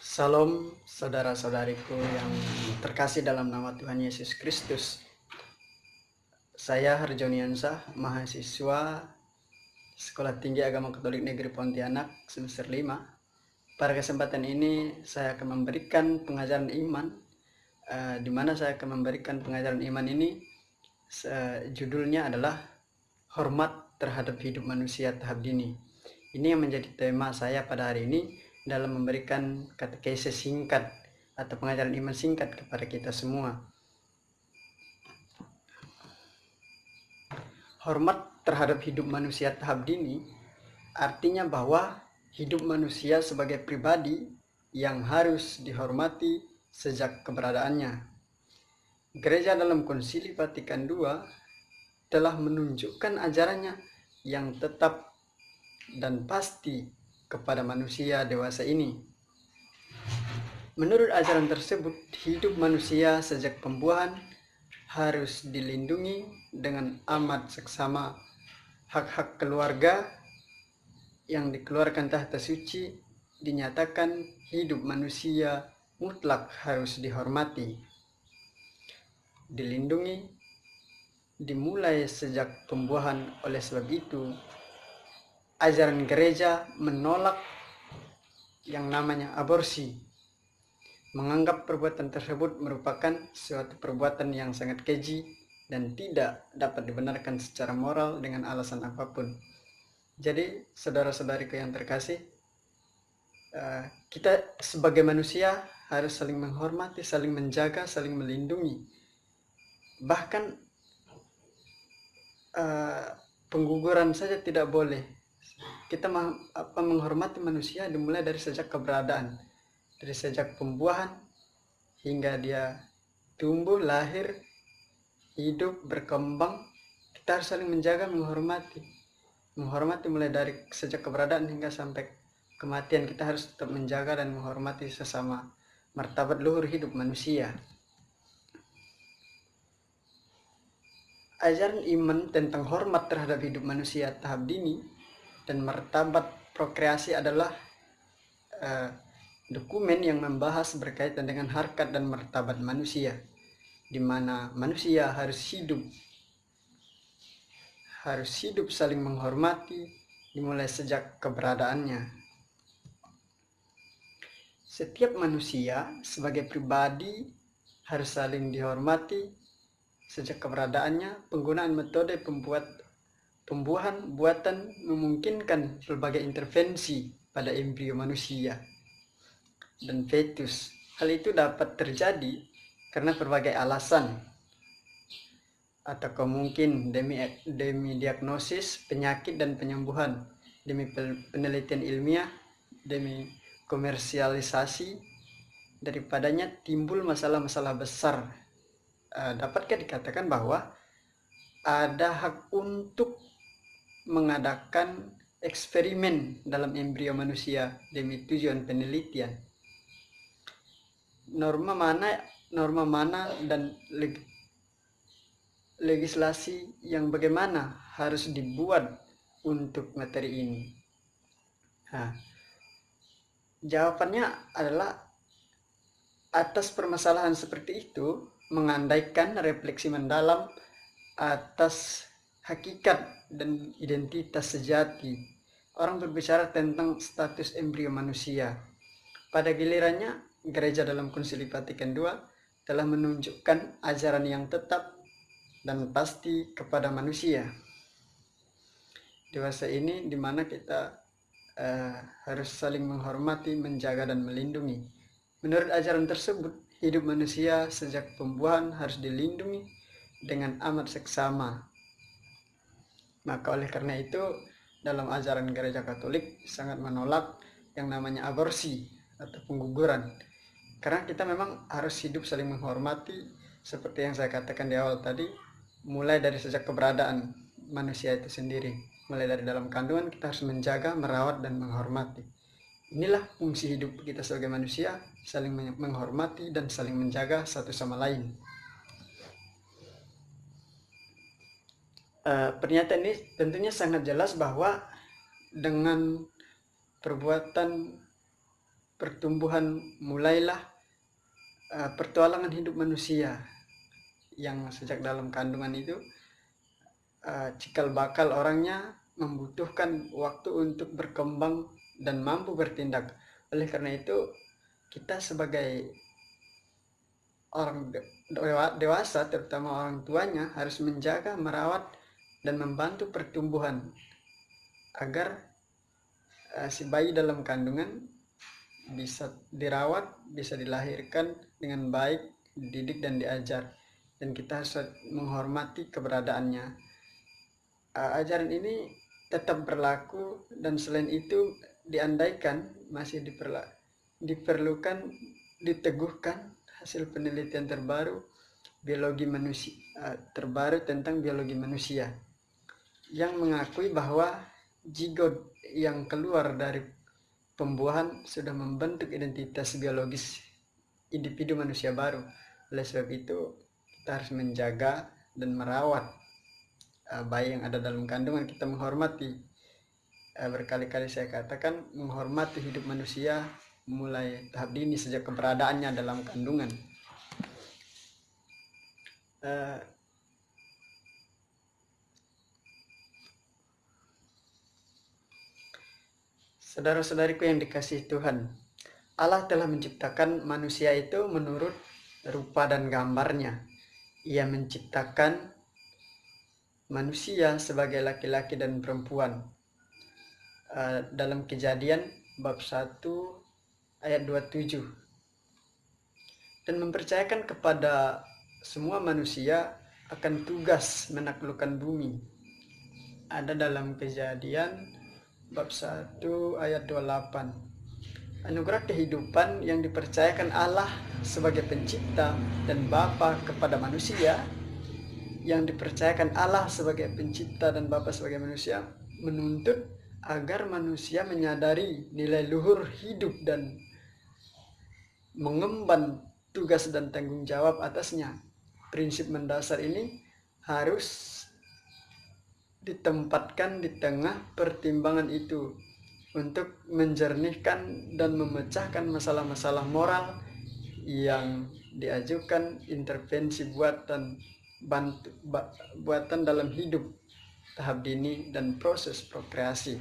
Salam saudara-saudariku yang terkasih dalam nama Tuhan Yesus Kristus. Saya Harjoniansah, mahasiswa Sekolah Tinggi Agama Katolik Negeri Pontianak semester 5. Pada kesempatan ini saya akan memberikan pengajaran iman, di mana saya akan memberikan pengajaran iman ini judulnya adalah hormat terhadap hidup manusia tahap dini. Ini yang menjadi tema saya pada hari ini dalam memberikan katekese singkat atau pengajaran iman singkat kepada kita semua. Hormat terhadap hidup manusia tahap dini artinya bahwa hidup manusia sebagai pribadi yang harus dihormati sejak keberadaannya. Gereja dalam Konsili Vatikan II telah menunjukkan ajarannya yang tetap dan pasti kepada manusia dewasa ini. Menurut ajaran tersebut, hidup manusia sejak pembuahan harus dilindungi dengan amat seksama. Hak-hak keluarga yang dikeluarkan tahta suci dinyatakan hidup manusia mutlak harus dihormati, dilindungi, dimulai sejak pembuahan. Oleh sebab itu, ajaran gereja menolak yang namanya aborsi, menganggap perbuatan tersebut merupakan suatu perbuatan yang sangat keji dan tidak dapat dibenarkan secara moral dengan alasan apapun. Jadi saudara-saudariku yang terkasih, kita sebagai manusia harus saling menghormati, saling menjaga, saling melindungi. Bahkan pengguguran saja tidak boleh. Kita menghormati manusia dimulai dari sejak keberadaan, dari sejak pembuahan hingga dia tumbuh, lahir, hidup, berkembang. Kita harus saling menjaga, menghormati mulai dari sejak keberadaan hingga sampai kematian. Kita harus tetap menjaga dan menghormati sesama martabat luhur hidup manusia. Ajaran iman tentang hormat terhadap hidup manusia tahap dini dan martabat prokreasi adalah dokumen yang membahas berkaitan dengan harkat dan martabat manusia, di mana manusia harus hidup saling menghormati dimulai sejak keberadaannya. Setiap manusia sebagai pribadi harus saling dihormati sejak keberadaannya. Penggunaan metode pembuahan buatan memungkinkan berbagai intervensi pada embrio manusia dan fetus. Hal itu dapat terjadi karena berbagai alasan, atau mungkin demi diagnosis penyakit dan penyembuhan, demi penelitian ilmiah, demi komersialisasi. Daripadanya timbul masalah-masalah besar. Dapatkah dikatakan bahwa ada hak untuk mengadakan eksperimen dalam embrio manusia demi tujuan penelitian? Norma mana dan legislasi yang bagaimana harus dibuat untuk materi ini? Jawabannya adalah, atas permasalahan seperti itu mengandaikan refleksi mendalam atas hakikat dan identitas sejati. Orang berbicara tentang status embrio manusia. Pada gilirannya, gereja dalam Konsili Vatikan II telah menunjukkan ajaran yang tetap dan pasti kepada manusia dewasa ini, di mana kita harus saling menghormati, menjaga, dan melindungi. Menurut ajaran tersebut, hidup manusia sejak pembuahan harus dilindungi dengan amat seksama. Maka oleh karena itu, dalam ajaran gereja Katolik sangat menolak yang namanya aborsi atau pengguguran. Karena kita memang harus hidup saling menghormati, seperti yang saya katakan di awal tadi, mulai dari sejak keberadaan manusia itu sendiri. Mulai dari dalam kandungan kita harus menjaga, merawat, dan menghormati. Inilah fungsi hidup kita sebagai manusia, saling menghormati dan saling menjaga satu sama lain. Pernyataan ini tentunya sangat jelas bahwa dengan perbuatan pertumbuhan mulailah pertualangan hidup manusia yang sejak dalam kandungan itu cikal bakal orangnya membutuhkan waktu untuk berkembang dan mampu bertindak. Oleh karena itu kita sebagai orang dewasa, terutama orang tuanya, harus menjaga, merawat, dan membantu pertumbuhan agar si bayi dalam kandungan bisa dirawat, bisa dilahirkan dengan baik, dididik dan diajar. Dan kita harus menghormati keberadaannya. Ajaran ini tetap berlaku, dan selain itu diandaikan masih diperlukan diteguhkan hasil penelitian terbaru biologi manusia terbaru tentang biologi manusia yang mengakui bahwa zigot yang keluar dari pembuahan sudah membentuk identitas biologis individu manusia baru. Oleh sebab itu kita harus menjaga dan merawat bayi yang ada dalam kandungan. Kita menghormati, berkali-kali saya katakan, menghormati hidup manusia mulai tahap dini sejak keberadaannya dalam kandungan. Saudara-saudariku yang dikasihi Tuhan, Allah telah menciptakan manusia itu menurut rupa dan gambarnya. Ia menciptakan manusia sebagai laki-laki dan perempuan. Dalam Kejadian bab 1 ayat 27. Dan mempercayakan kepada semua manusia akan tugas menaklukkan bumi. Ada dalam Kejadian bab 1 ayat 28. Anugerah kehidupan yang dipercayakan Allah sebagai pencipta dan Bapa kepada manusia, yang dipercayakan Allah sebagai pencipta dan Bapa sebagai manusia, menuntut agar manusia menyadari nilai luhur hidup dan mengemban tugas dan tanggung jawab atasnya. Prinsip mendasar ini harus ditempatkan di tengah pertimbangan itu untuk menjernihkan dan memecahkan masalah-masalah moral yang diajukan intervensi buatan dalam hidup tahap dini dan proses prokreasi.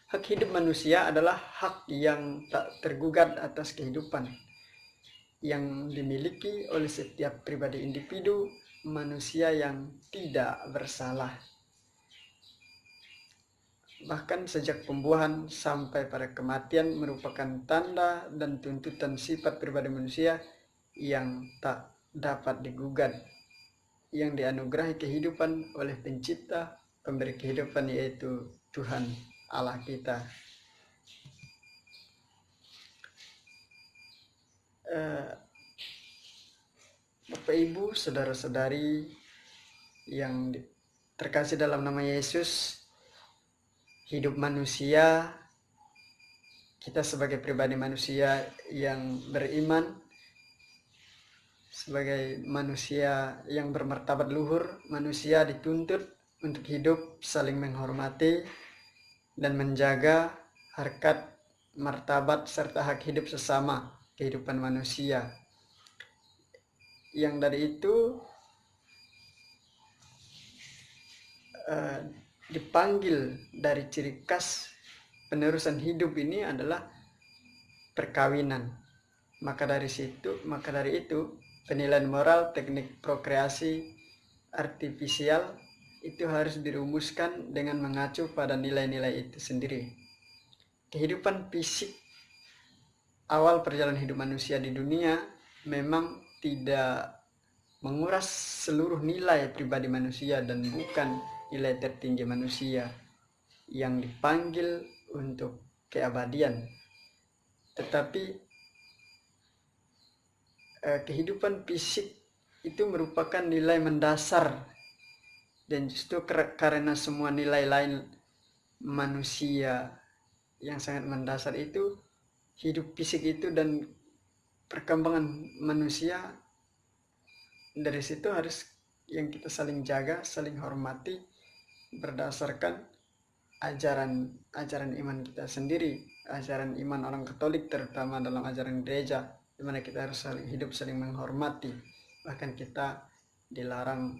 Hak hidup manusia adalah hak yang tak tergugat atas kehidupan yang dimiliki oleh setiap pribadi individu manusia yang tidak bersalah. Bahkan sejak pembuahan sampai pada kematian merupakan tanda dan tuntutan sifat pribadi manusia yang tak dapat digugat, yang dianugerahi kehidupan oleh pencipta, pemberi kehidupan, yaitu Tuhan Allah kita. Bapak Ibu, saudara-saudari yang terkasih dalam nama Yesus, hidup manusia, kita sebagai pribadi manusia yang beriman, sebagai manusia yang bermartabat luhur, manusia dituntut untuk hidup saling menghormati dan menjaga harkat, martabat, serta hak hidup sesama kehidupan manusia. Yang dari itu dipanggil dari ciri khas penerusan hidup ini adalah perkawinan. Maka dari itu penilaian moral teknik prokreasi artifisial itu harus dirumuskan dengan mengacu pada nilai-nilai itu sendiri. Kehidupan fisik awal perjalanan hidup manusia di dunia memang tidak menguras seluruh nilai pribadi manusia dan bukan nilai tertinggi manusia yang dipanggil untuk keabadian. Tetapi kehidupan fisik itu merupakan nilai mendasar, dan justru karena semua nilai lain manusia yang sangat mendasar itu, hidup fisik itu dan perkembangan manusia, dari situ harus yang kita saling jaga, saling hormati berdasarkan ajaran iman kita sendiri, ajaran iman orang Katolik, terutama dalam ajaran gereja, di mana kita harus hidup saling menghormati. Bahkan kita dilarang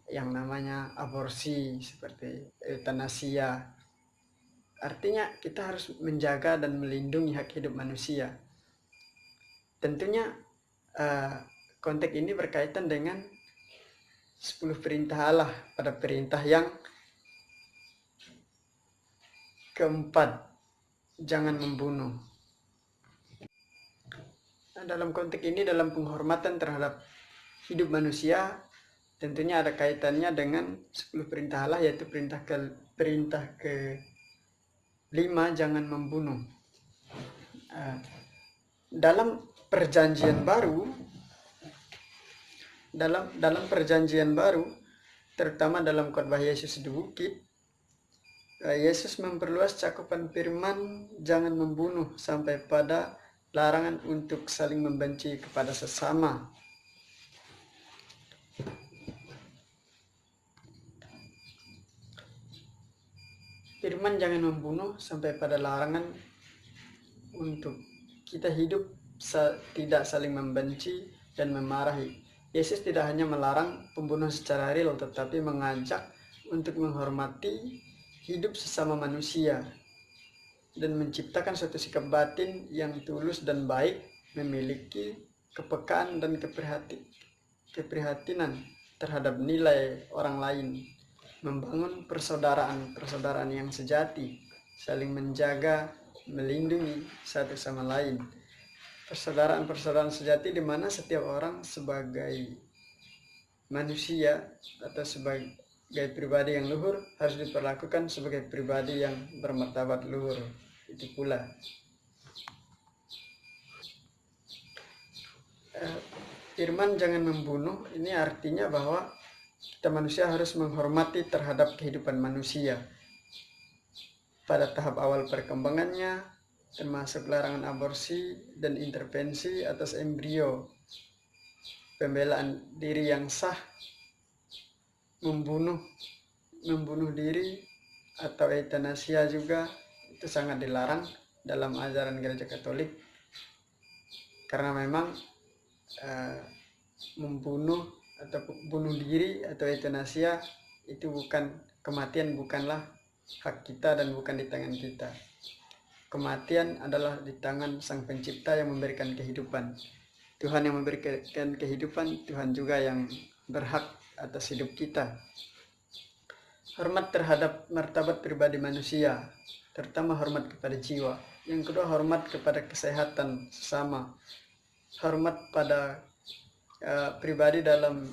yang namanya aborsi, seperti eutanasia. Artinya kita harus menjaga dan melindungi hak hidup manusia. Tentunya konteks ini berkaitan dengan 10 perintah Allah. Pada perintah yang keempat, jangan membunuh. Nah, dalam konteks ini, dalam penghormatan terhadap hidup manusia, tentunya ada kaitannya dengan 10 perintah Allah, yaitu perintah ke 5, jangan membunuh. Dalam perjanjian baru, dalam perjanjian baru, terutama dalam khotbah Yesus di bukit, Yesus memperluas cakupan firman jangan membunuh sampai pada larangan untuk saling membenci kepada sesama. Firman jangan membunuh sampai pada larangan untuk kita hidup tidak saling membenci dan memarahi. Yesus tidak hanya melarang pembunuhan secara real, tetapi mengajak untuk menghormati hidup sesama manusia dan menciptakan suatu sikap batin yang tulus dan baik, memiliki kepekaan dan keprihatinan terhadap nilai orang lain, membangun persaudaraan yang sejati, saling menjaga, melindungi satu sama lain. Persaudaraan sejati di mana setiap orang sebagai manusia atau sebagai pribadi yang luhur harus diperlakukan sebagai pribadi yang bermartabat luhur. Itu pula firman jangan membunuh ini artinya bahwa kita manusia harus menghormati terhadap kehidupan manusia pada tahap awal perkembangannya, termasuk larangan aborsi dan intervensi atas embrio, pembelaan diri yang sah, membunuh diri atau eutanasia juga itu sangat dilarang dalam ajaran gereja Katolik, karena memang membunuh atau bunuh diri atau eutanasia itu kematian bukanlah hak kita dan bukan di tangan kita. Kematian adalah di tangan Sang Pencipta yang memberikan kehidupan. Tuhan yang memberikan kehidupan, Tuhan juga yang berhak atas hidup kita. Hormat terhadap martabat pribadi manusia, terutama hormat kepada jiwa. Yang kedua, hormat kepada kesehatan sesama. Hormat pada pribadi dalam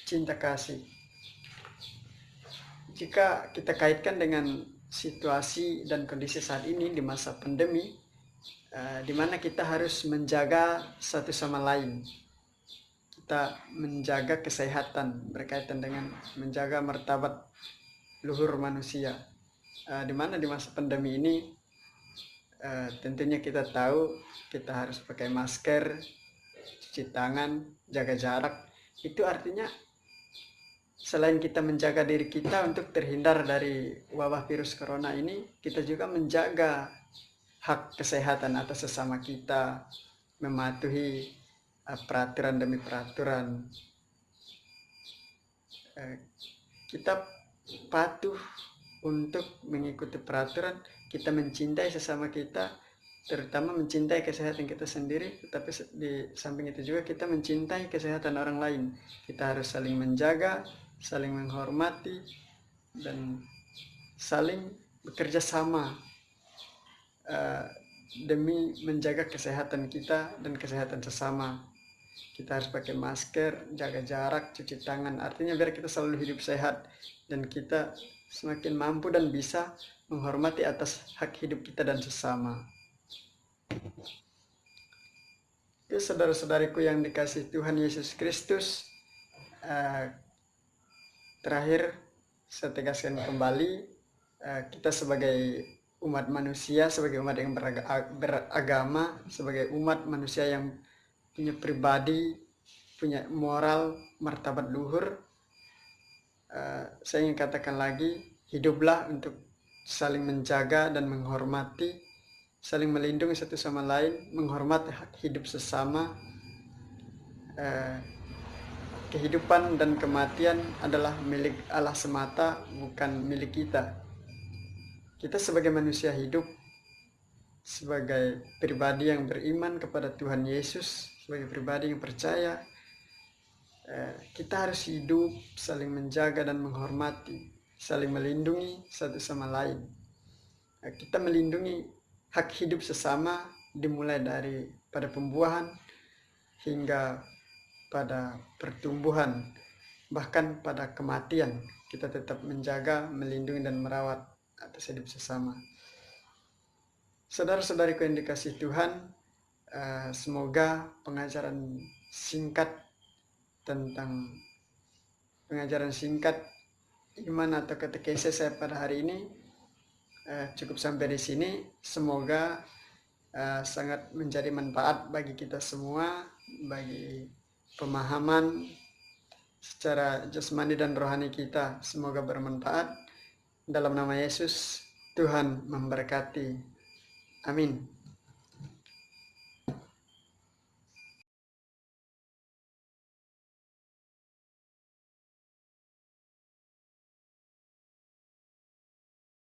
cinta kasih. Jika kita kaitkan dengan situasi dan kondisi saat ini di masa pandemi, di mana kita harus menjaga satu sama lain, kita menjaga kesehatan berkaitan dengan menjaga martabat luhur manusia, di mana di masa pandemi ini tentunya kita tahu kita harus pakai masker, cuci tangan, jaga jarak. Itu artinya selain kita menjaga diri kita untuk terhindar dari wabah virus corona ini, kita juga menjaga hak kesehatan atas sesama kita, mematuhi peraturan demi peraturan. Kita patuh untuk mengikuti peraturan, kita mencintai sesama kita, terutama mencintai kesehatan kita sendiri, tetapi di samping itu juga kita mencintai kesehatan orang lain. Kita harus saling menjaga, saling menghormati, dan saling bekerja sama demi menjaga kesehatan kita dan kesehatan sesama. Kita harus pakai masker, jaga jarak, cuci tangan. Artinya biar kita selalu hidup sehat dan kita semakin mampu dan bisa menghormati atas hak hidup kita dan sesama. Oke, saudara-saudariku yang dikasihi Tuhan Yesus Kristus, terakhir saya tegaskan kembali, kita sebagai umat manusia, sebagai umat yang beragama, sebagai umat manusia yang punya pribadi, punya moral, martabat luhur, saya ingin katakan lagi, hiduplah untuk saling menjaga dan menghormati, saling melindungi satu sama lain, menghormati hak hidup sesama. Kehidupan dan kematian adalah milik Allah semata, bukan milik kita. Kita sebagai manusia hidup, sebagai pribadi yang beriman kepada Tuhan Yesus, sebagai pribadi yang percaya, kita harus hidup saling menjaga dan menghormati, saling melindungi satu sama lain. Kita melindungi hak hidup sesama dimulai dari pada pembuahan hingga pada pertumbuhan, bahkan pada kematian. Kita tetap menjaga, melindungi, dan merawat atas hidup sesama. Saudara-saudariku yang dikasihi Tuhan, semoga pengajaran singkat iman atau katekese saya pada hari ini cukup sampai di sini. Semoga sangat menjadi manfaat bagi kita semua, bagi pemahaman secara jasmani dan rohani kita. Semoga bermanfaat. Dalam nama Yesus, Tuhan memberkati. Amin.